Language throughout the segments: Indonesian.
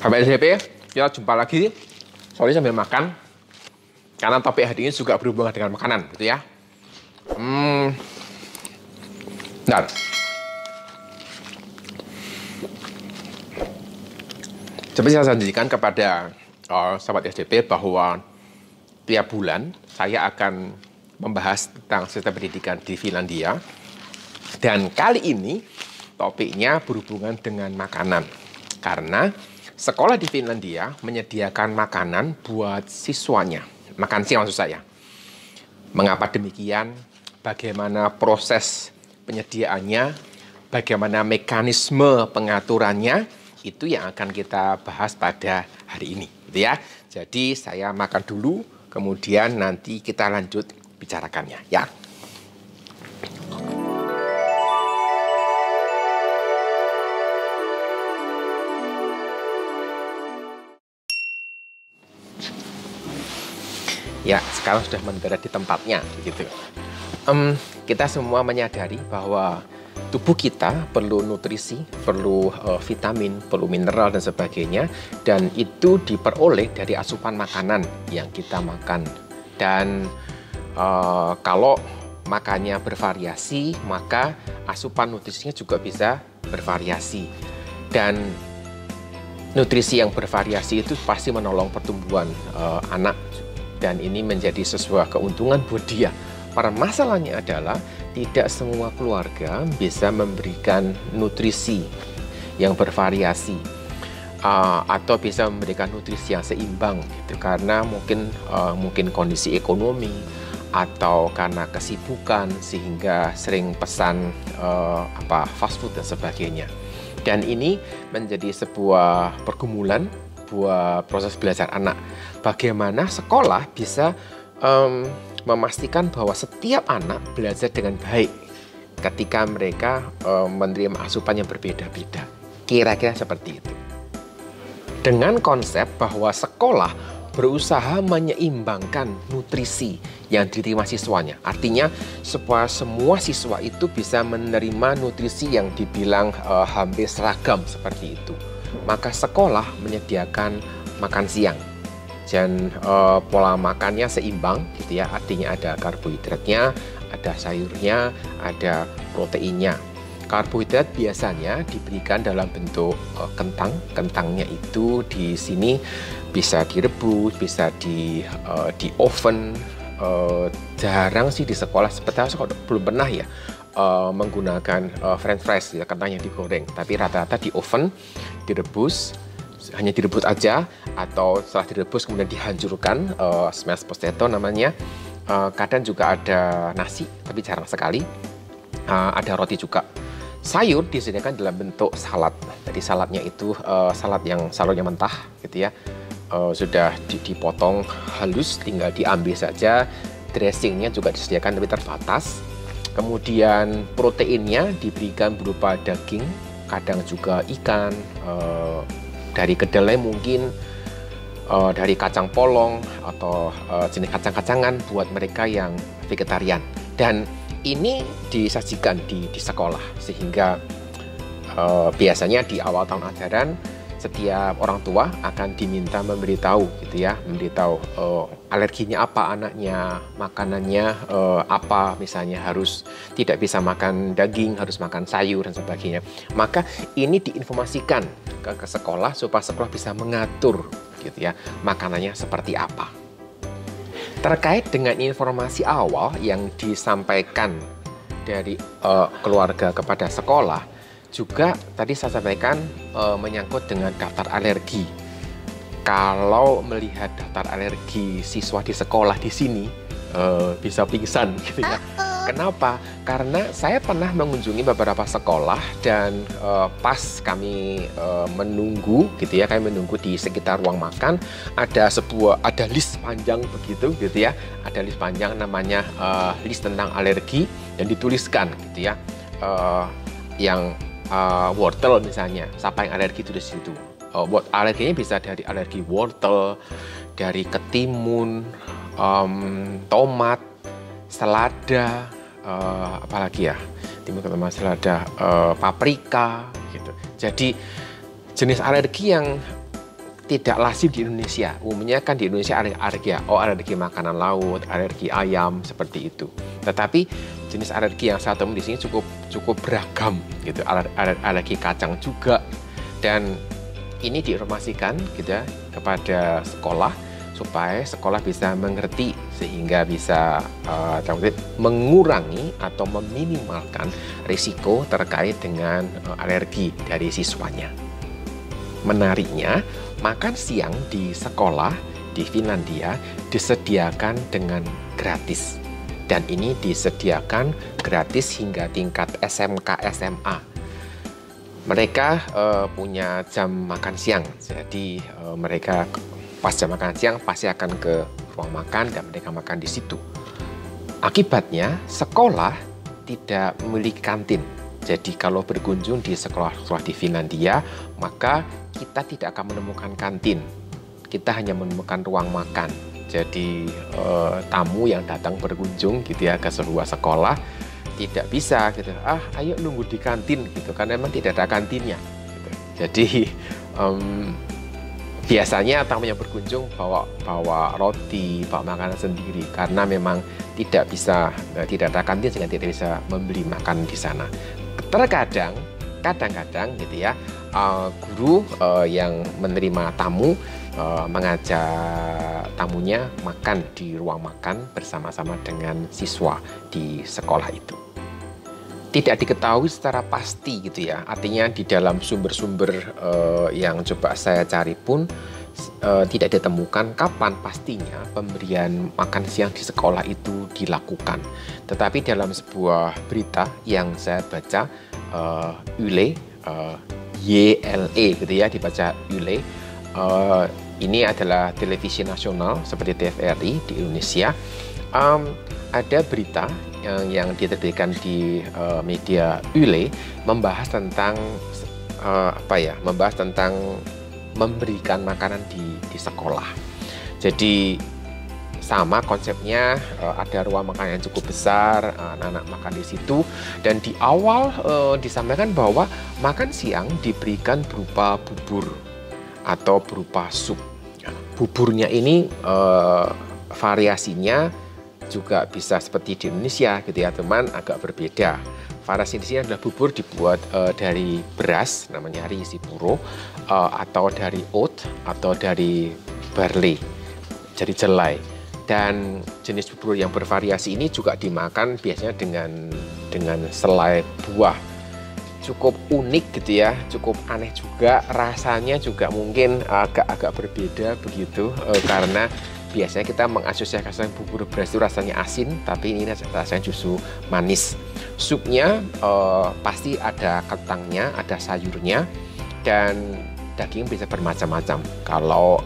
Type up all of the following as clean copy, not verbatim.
Sahabat SDP, kita jumpa lagi. Sorry sambil makan, karena topik hari ini juga berhubungan dengan makanan, gitu ya. Bentar. Seperti saya janjikan kepada sahabat SDP bahwa tiap bulan saya akan membahas tentang sistem pendidikan di Finlandia. Dan kali ini topiknya berhubungan dengan makanan. Karena sekolah di Finlandia menyediakan makanan buat siswanya. Makan siang maksud saya. Mengapa demikian? Bagaimana proses penyediaannya? Bagaimana mekanisme pengaturannya? Itu yang akan kita bahas pada hari ini. Gitu ya. Jadi saya makan dulu, kemudian nanti kita lanjut bicarakannya. Ya. Ya, sekarang sudah mendarat di tempatnya, begitu. Kita semua menyadari bahwa tubuh kita perlu nutrisi, perlu vitamin, perlu mineral dan sebagainya, dan itu diperoleh dari asupan makanan yang kita makan. Dan kalau makannya bervariasi, maka asupan nutrisinya juga bisa bervariasi. Dan nutrisi yang bervariasi itu pasti menolong pertumbuhan anak. Dan ini menjadi sebuah keuntungan buat dia. Permasalahannya adalah tidak semua keluarga bisa memberikan nutrisi yang bervariasi atau bisa memberikan nutrisi yang seimbang gitu. Karena mungkin kondisi ekonomi atau karena kesibukan sehingga sering pesan fast food dan sebagainya. Dan ini menjadi sebuah pergumulan buat proses belajar anak. Bagaimana sekolah bisa memastikan bahwa setiap anak belajar dengan baik ketika mereka menerima asupan yang berbeda-beda. Kira-kira seperti itu. Dengan konsep bahwa sekolah berusaha menyeimbangkan nutrisi yang diterima siswanya. Artinya supaya semua siswa itu bisa menerima nutrisi yang dibilang hampir seragam seperti itu. Maka sekolah menyediakan makan siang dan pola makannya seimbang gitu ya, artinya ada karbohidratnya, ada sayurnya, ada proteinnya. Karbohidrat biasanya diberikan dalam bentuk kentang. Kentangnya itu di sini bisa direbus, bisa di oven. Jarang sih di sekolah, seperti saya belum pernah ya menggunakan french fries ya, kentang yang digoreng, tapi rata-rata di oven, direbus, hanya direbus aja, atau setelah direbus kemudian dihancurkan, smashed potato namanya. Kadang juga ada nasi, tapi jarang sekali. Ada roti juga. Sayur disediakan dalam bentuk salad. Jadi saladnya itu salad yang mentah gitu ya. Sudah dipotong halus, tinggal diambil saja. Dressingnya juga disediakan tapi terbatas. Kemudian proteinnya diberikan berupa daging, kadang juga ikan, dari kedelai mungkin, dari kacang polong atau jenis kacang-kacangan buat mereka yang vegetarian. Dan ini disajikan di sekolah sehingga biasanya di awal tahun ajaran setiap orang tua akan diminta memberitahu gitu ya, memberitahu alerginya apa anaknya, makanannya apa, misalnya harus tidak bisa makan daging, harus makan sayur dan sebagainya. Maka ini diinformasikan ke sekolah supaya sekolah bisa mengatur gitu ya, makanannya seperti apa. Terkait dengan informasi awal yang disampaikan dari keluarga kepada sekolah, juga tadi saya sampaikan menyangkut dengan daftar alergi. Kalau melihat daftar alergi siswa di sekolah di sini bisa pingsan gitu ya. Kenapa? Karena saya pernah mengunjungi beberapa sekolah dan pas kami menunggu gitu ya, kami menunggu di sekitar ruang makan, ada list panjang begitu gitu ya. Ada list panjang namanya list tentang alergi dan dituliskan gitu ya. Yang wortel misalnya, siapa yang alergi itu di situ. Alerginya bisa dari alergi wortel, dari ketimun, tomat, selada, apalagi ya, timun, selada, paprika gitu. Jadi jenis alergi yang tidak lazim di Indonesia. Umumnya kan di Indonesia alergi makanan laut, alergi ayam seperti itu. Tetapi jenis alergi yang saya temui di sini cukup beragam gitu. Alergi kacang juga, dan ini diinformasikan gitu ya, kepada sekolah supaya sekolah bisa mengerti sehingga bisa mengurangi atau meminimalkan risiko terkait dengan alergi dari siswanya. Menariknya, makan siang di sekolah di Finlandia disediakan dengan gratis. Dan ini disediakan gratis hingga tingkat SMK SMA. Mereka punya jam makan siang, jadi mereka pas jam makan siang pasti akan ke ruang makan dan mereka makan di situ. Akibatnya, sekolah tidak memiliki kantin. Jadi kalau berkunjung di sekolah-sekolah di Finlandia, maka kita tidak akan menemukan kantin. Kita hanya menemukan ruang makan. Jadi tamu yang datang berkunjung gitu ya ke sebuah sekolah tidak bisa gitu. Ayo nunggu di kantin gitu, karena memang tidak ada kantinnya. Gitu. Jadi biasanya tamu yang berkunjung bawa roti, bawa makanan sendiri karena memang tidak ada kantin sehingga tidak bisa membeli makan di sana. Kadang-kadang gitu ya, guru yang menerima tamu mengajak tamunya makan di ruang makan bersama-sama dengan siswa di sekolah itu. Tidak diketahui secara pasti gitu ya, artinya di dalam sumber-sumber yang coba saya cari pun tidak ditemukan kapan pastinya pemberian makan siang di sekolah itu dilakukan. Tetapi dalam sebuah berita yang saya baca, YLE gitu ya, dibaca YLE, ini adalah televisi nasional seperti TVRI di Indonesia. Ada berita yang diterbitkan di media YLE membahas tentang memberikan makanan di sekolah. Jadi sama konsepnya, ada ruang makan yang cukup besar, anak-anak makan di situ, dan di awal disampaikan bahwa makan siang diberikan berupa bubur atau berupa sup. Buburnya ini variasinya juga bisa seperti di Indonesia gitu ya, teman, agak berbeda. Variasi di sini adalah bubur dibuat dari beras, namanya risi puro, atau dari oat, atau dari barley, jadi jelai. Dan jenis bubur yang bervariasi ini juga dimakan biasanya dengan selai buah. Cukup unik gitu ya, cukup aneh juga, rasanya juga mungkin agak berbeda begitu, karena biasanya kita mengasosiasikan bubur beras itu rasanya asin, tapi ini rasanya justru manis. Supnya pasti ada kentangnya, ada sayurnya, dan daging bisa bermacam-macam. Kalau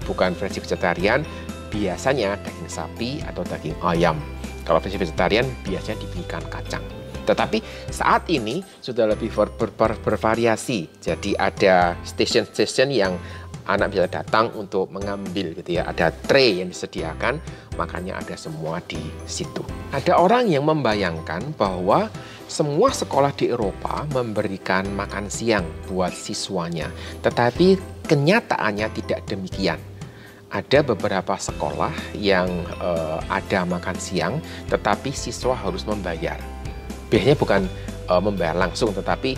bukan versi vegetarian, biasanya daging sapi atau daging ayam. Kalau versi vegetarian, biasanya diberikan kacang. Tetapi saat ini sudah lebih bervariasi. Jadi ada stasiun-stasiun yang anak bisa datang untuk mengambil gitu ya. Ada tray yang disediakan, makanya ada semua di situ. Ada orang yang membayangkan bahwa semua sekolah di Eropa memberikan makan siang buat siswanya. Tetapi kenyataannya tidak demikian. Ada beberapa sekolah yang ada makan siang, tetapi siswa harus membayar. Biasanya bukan membayar langsung, tetapi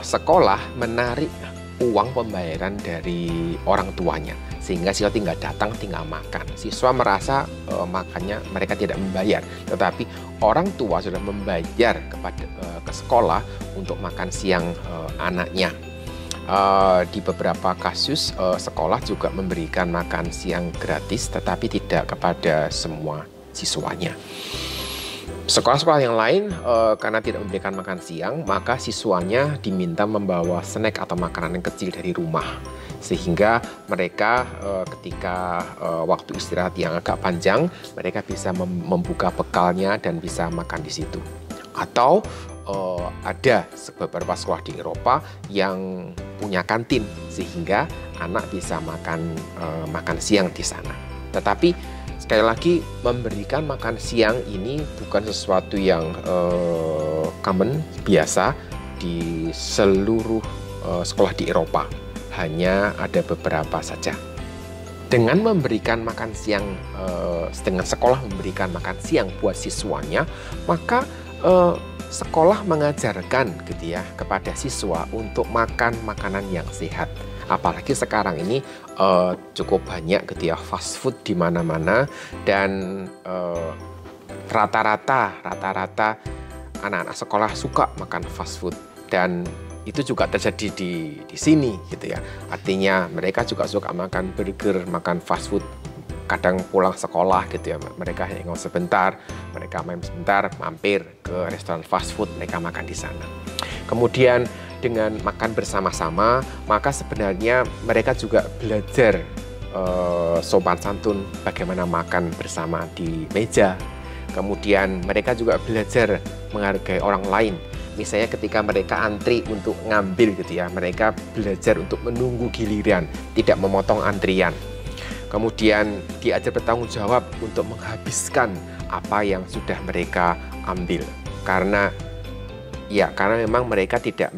sekolah menarik uang pembayaran dari orang tuanya, sehingga siswa tinggal datang, tinggal makan. Siswa merasa makannya mereka tidak membayar, tetapi orang tua sudah membayar ke sekolah untuk makan siang anaknya. Di beberapa kasus sekolah juga memberikan makan siang gratis, tetapi tidak kepada semua siswanya. Sekolah-sekolah yang lain karena tidak memberikan makan siang, maka siswanya diminta membawa snack atau makanan yang kecil dari rumah, sehingga mereka ketika waktu istirahat yang agak panjang, mereka bisa membuka bekalnya dan bisa makan di situ. Atau ada beberapa sekolah di Eropa yang punya kantin, sehingga anak bisa makan siang di sana. Tetapi sekali lagi, memberikan makan siang ini bukan sesuatu yang common, biasa di seluruh sekolah di Eropa. hanya ada beberapa saja. Dengan memberikan makan siang, dengan sekolah memberikan makan siang buat siswanya, maka sekolah mengajarkan gitu ya kepada siswa untuk makan makanan yang sehat. Apalagi sekarang ini cukup banyak gitu ya fast food di mana-mana, dan rata-rata anak-anak sekolah suka makan fast food, dan itu juga terjadi di sini gitu ya. Artinya mereka juga suka makan burger, makan fast food. Kadang pulang sekolah gitu ya, mereka hangout sebentar, mereka main sebentar, mampir ke restoran fast food, mereka makan di sana. Kemudian dengan makan bersama-sama, maka sebenarnya mereka juga belajar sopan santun, bagaimana makan bersama di meja. Kemudian mereka juga belajar menghargai orang lain. Misalnya ketika mereka antri untuk ngambil gitu ya, mereka belajar untuk menunggu giliran, tidak memotong antrian. Kemudian diajar bertanggung jawab untuk menghabiskan apa yang sudah mereka ambil. Karena memang mereka tidak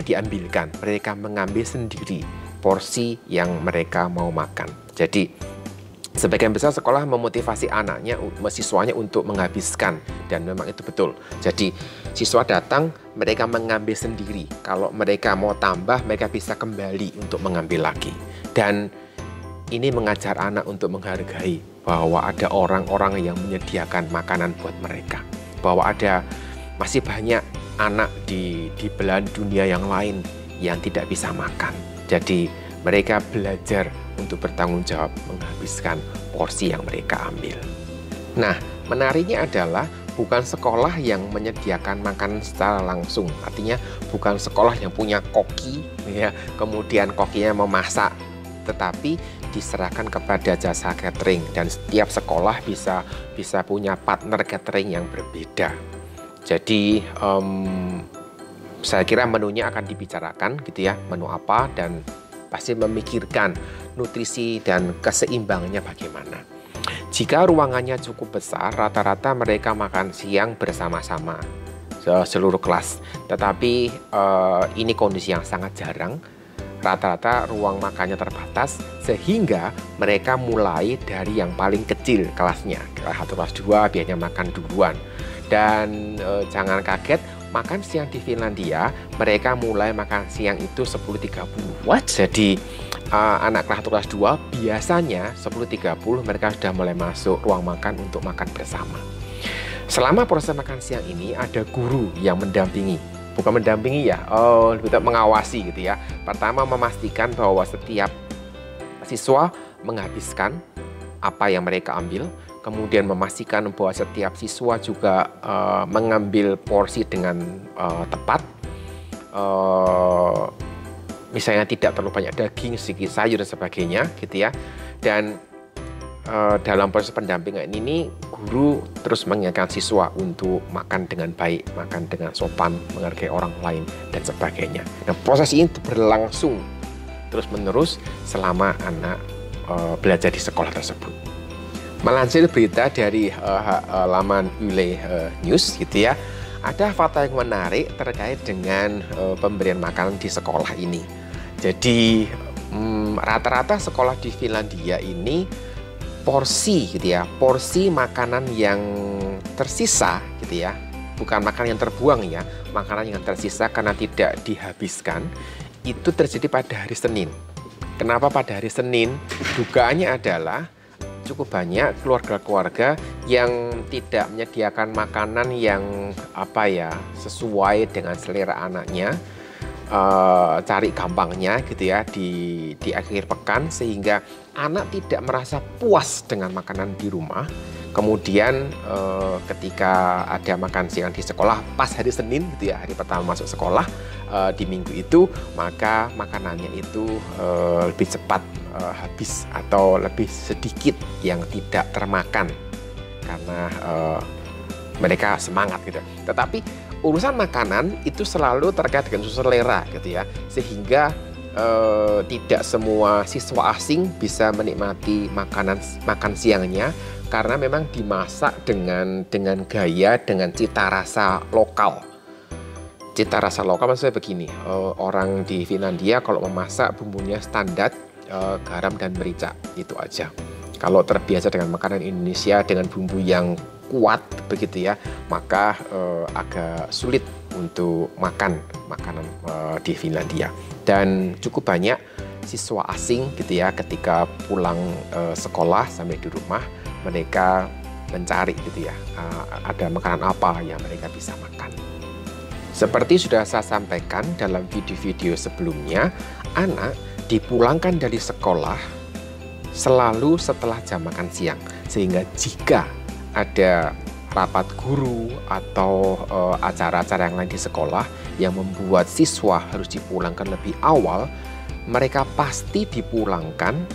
diambilkan, mereka mengambil sendiri porsi yang mereka mau makan. Jadi sebagian besar sekolah memotivasi anaknya, siswanya untuk menghabiskan, dan memang itu betul. Jadi siswa datang, mereka mengambil sendiri. Kalau mereka mau tambah, mereka bisa kembali untuk mengambil lagi. Dan ini mengajar anak untuk menghargai bahwa ada orang-orang yang menyediakan makanan buat mereka. Bahwa ada masih banyak anak di belahan dunia yang lain yang tidak bisa makan. Jadi mereka belajar untuk bertanggung jawab menghabiskan porsi yang mereka ambil. Nah, menariknya adalah bukan sekolah yang menyediakan makanan secara langsung. Artinya bukan sekolah yang punya koki ya, kemudian kokinya memasak, tetapi diserahkan kepada jasa catering, dan setiap sekolah bisa punya partner catering yang berbeda. Jadi saya kira menunya akan dibicarakan gitu ya, menu apa, dan pasti memikirkan nutrisi dan keseimbangannya bagaimana. Jika ruangannya cukup besar, rata-rata mereka makan siang bersama-sama seluruh kelas. Tetapi ini kondisi yang sangat jarang. Rata-rata ruang makannya terbatas, sehingga mereka mulai dari yang paling kecil kelasnya. Kelas 1, kelas 2 biasanya makan duluan. Dan jangan kaget, makan siang di Finlandia, mereka mulai makan siang itu 10.30. What? Jadi anak kelas 1, kelas 2 biasanya 10.30 mereka sudah mulai masuk ruang makan untuk makan bersama. Selama proses makan siang ini ada guru yang mendampingi. Bukan mendampingi ya, lebih mengawasi gitu ya. Pertama, memastikan bahwa setiap siswa menghabiskan apa yang mereka ambil. Kemudian memastikan bahwa setiap siswa juga mengambil porsi dengan tepat. Misalnya tidak terlalu banyak daging, sedikit sayur dan sebagainya gitu ya. Dan dalam proses pendampingan ini, guru terus mengingatkan siswa untuk makan dengan baik, makan dengan sopan, menghargai orang lain dan sebagainya. Nah, proses ini berlangsung terus-menerus selama anak belajar di sekolah tersebut. Melansir berita dari laman Yle News gitu ya, ada fakta yang menarik terkait dengan pemberian makanan di sekolah ini. Jadi rata-rata sekolah di Finlandia ini porsi gitu ya, porsi makanan yang tersisa gitu ya, bukan makanan yang terbuang ya, makanan yang tersisa karena tidak dihabiskan, itu terjadi pada hari Senin. Kenapa pada hari Senin? Dugaannya adalah cukup banyak keluarga-keluarga yang tidak menyediakan makanan yang sesuai dengan selera anaknya, cari gampangnya gitu ya di akhir pekan, sehingga anak tidak merasa puas dengan makanan di rumah. Kemudian ketika ada makan siang di sekolah pas hari Senin gitu ya, hari pertama masuk sekolah di minggu itu, maka makanannya itu lebih cepat habis atau lebih sedikit yang tidak termakan karena mereka semangat gitu. Tetapi urusan makanan itu selalu terkait dengan selera gitu ya, sehingga tidak semua siswa asing bisa menikmati makan siangnya karena memang dimasak dengan gaya, dengan cita rasa lokal. cita rasa lokal maksudnya begini, orang di Finlandia kalau memasak bumbunya standar, garam dan merica, itu aja. Kalau terbiasa dengan makanan Indonesia dengan bumbu yang kuat begitu ya, maka agak sulit untuk makan makanan di Finlandia. Dan cukup banyak siswa asing gitu ya, ketika pulang sekolah sampai di rumah mereka mencari gitu ya, ada makanan apa yang mereka bisa makan. Seperti sudah saya sampaikan dalam video-video sebelumnya, anak dipulangkan dari sekolah selalu setelah jam makan siang. Sehingga jika ada rapat guru atau acara-acara yang lain di sekolah yang membuat siswa harus dipulangkan lebih awal, mereka pasti dipulangkan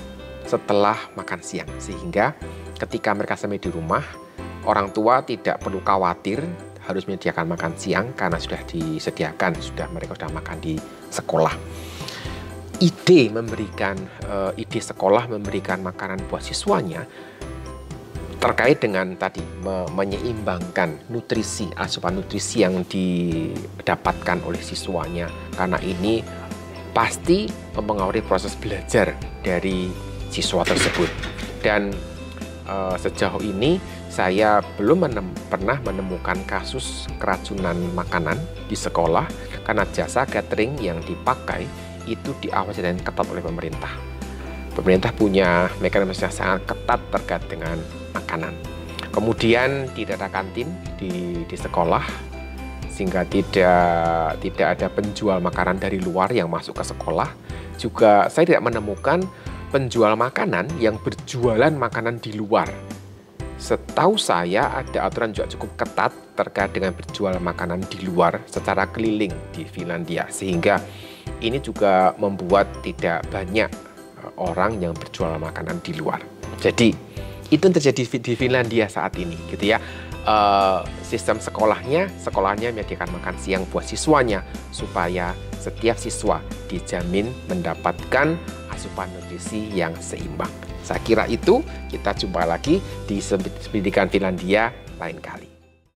setelah makan siang. Sehingga ketika mereka sampai di rumah, orang tua tidak perlu khawatir harus menyediakan makan siang karena sudah disediakan, mereka sudah makan di sekolah. Ide sekolah memberikan makanan buat siswanya terkait dengan tadi menyeimbangkan nutrisi, asupan nutrisi yang didapatkan oleh siswanya, karena ini pasti mempengaruhi proses belajar dari siswa tersebut. Dan sejauh ini saya belum pernah menemukan kasus keracunan makanan di sekolah karena jasa catering yang dipakai itu diawasi dan ketat oleh pemerintah. Pemerintah punya mekanisme yang sangat ketat terkait dengan makanan. Kemudian tidak ada kantin di sekolah, sehingga tidak ada penjual makanan dari luar yang masuk ke sekolah. Juga saya tidak menemukan penjual makanan yang berjualan makanan di luar. Setahu saya ada aturan juga cukup ketat terkait dengan berjual makanan di luar secara keliling di Finlandia, sehingga ini juga membuat tidak banyak orang yang berjual makanan di luar. Jadi itu yang terjadi di Finlandia saat ini gitu ya. Sistem sekolahnya menyediakan makan siang buat siswanya supaya setiap siswa dijamin mendapatkan asupan nutrisi yang seimbang. Saya kira itu, kita jumpa lagi di Pendidikan Finlandia lain kali.